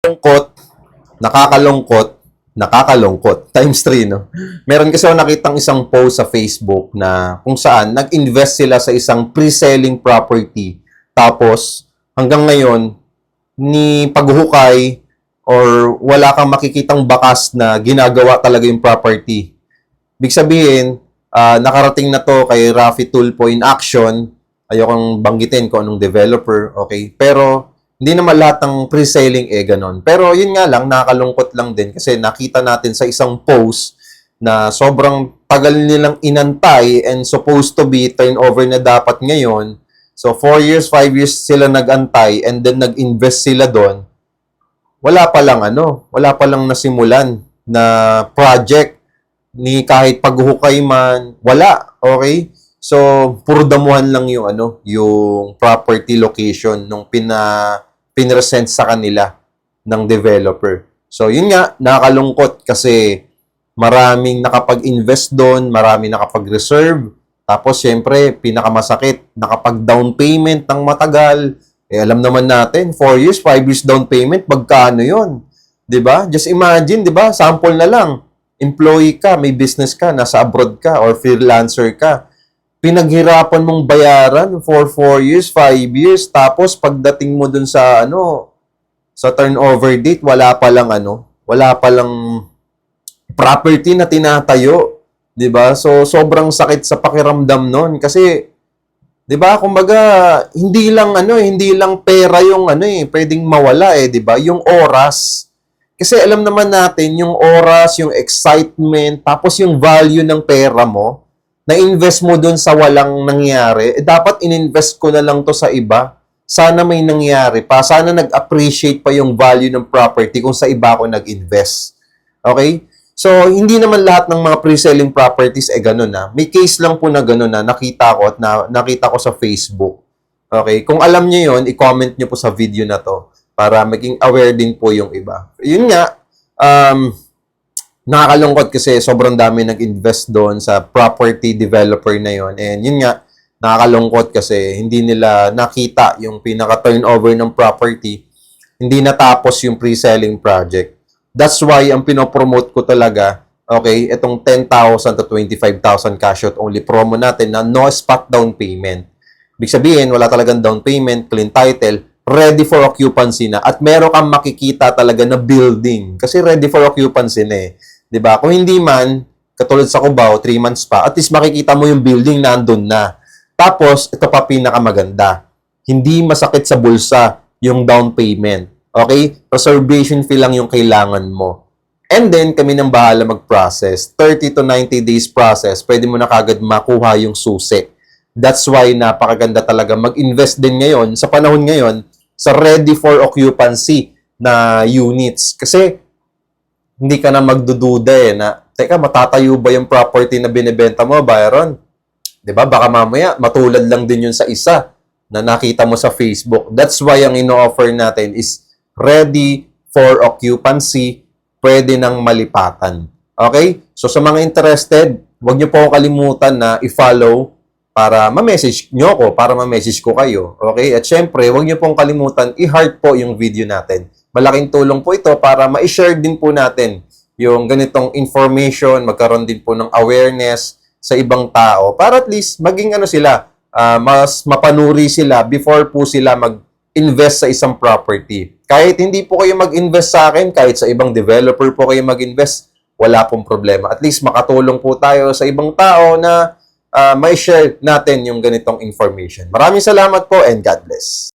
Lungkot, nakakalungkot, nakakalungkot. Times 3, no? Meron kasi ako nakitang isang post sa Facebook na kung saan nag-invest sila sa isang pre-selling property. Tapos, hanggang ngayon, ni paghuhukay or wala kang makikitang bakas na ginagawa talaga yung property. Ibig sabihin, nakarating na to kay Rafi Tulfo in action. Ayokong banggitin kung anong developer, okay? Pero, hindi naman lahat ng pre-selling ganon. Pero yun nga lang, nakakalungkot lang din kasi nakita natin sa isang post na sobrang tagal nilang inantay and supposed to be turnover na dapat ngayon. So, 4 years, 5 years sila nag-antay and then nag-invest sila doon. Wala pa lang nasimulan na project ni kahit paghuhukay man, wala, okay? So, puro damuhan lang yung yung property location nung pinresent sa kanila ng developer. So, yun nga, nakakalungkot kasi maraming nakapag-invest doon, maraming nakapag-reserve. Tapos, syempre, pinakamasakit, nakapag-down payment ng matagal. Alam naman natin, 4 years, 5 years down payment, magkano yun? 'Di ba? Just imagine, 'di ba? Sample na lang. Employee ka, may business ka, nasa abroad ka, or freelancer ka. Pinaghirapan mong bayaran for 4 years, 5 years, tapos pagdating mo dun sa sa turnover date, wala pa lang property na tinatayo, 'di ba? So sobrang sakit sa pakiramdam noon kasi 'di ba? Kumbaga, hindi lang pera yung pwedeng mawala 'di ba? Yung oras. Kasi alam naman natin yung oras, yung excitement, tapos yung value ng pera mo, na-invest mo dun sa walang nangyari, dapat ininvest ko na lang to sa iba. Sana may nangyari pa. Sana nag-appreciate pa yung value ng property kung sa iba ako nag-invest. Okay? So, hindi naman lahat ng mga pre-selling properties ganun na. May case lang po na ganun na nakita ko at nakita ko sa Facebook. Okay? Kung alam niyo yun, i-comment niyo po sa video na to para maging aware din po yung iba. Yun nga, nakakalungkot kasi sobrang dami nag-invest doon sa property developer na yon. And yun nga, nakakalungkot kasi hindi nila nakita yung pinaka-turnover ng property, hindi natapos yung pre-selling project. That's why ang pinopromote ko talaga, okay, itong 10,000 to 25,000 cash out only promo natin na no spot down payment. Ibig sabihin, wala talagang down payment, clean title, ready for occupancy na, at meron kang makikita talaga na building kasi ready for occupancy na 'di ba? Kung hindi man, katulad sa Cubao, 3 months pa, at least makikita mo yung building nandun na. Tapos, ito pa pinakamaganda. Hindi masakit sa bulsa yung down payment. Okay? Reservation fee lang yung kailangan mo. And then, kami nang bahala mag-process. 30 to 90 days process, pwede mo na kagad makuha yung susi. That's why napakaganda talaga mag-invest din ngayon, sa panahon ngayon, sa ready for occupancy na units. Kasi, hindi ka na magdududa na, teka, matatayo ba yung property na binibenta mo, Byron? 'Di ba? Baka mamaya, matulad lang din yun sa isa na nakita mo sa Facebook. That's why ang ino-offer natin is ready for occupancy, pwede nang malipatan. Okay? So, sa mga interested, huwag niyo po kalimutan na i-follow para ma-message nyo ko, para ma-message ko kayo. Okay? At syempre, huwag niyo pong kalimutan, i-heart po yung video natin. Malaking tulong po ito para ma-share din po natin yung ganitong information, magkaroon din po ng awareness sa ibang tao para at least maging sila, mas mapanuri sila before po sila mag-invest sa isang property. Kahit hindi po kayo mag-invest sa akin, kahit sa ibang developer po kayo mag-invest, wala pong problema. At least makatulong po tayo sa ibang tao na ma-share natin yung ganitong information. Maraming salamat po and God bless.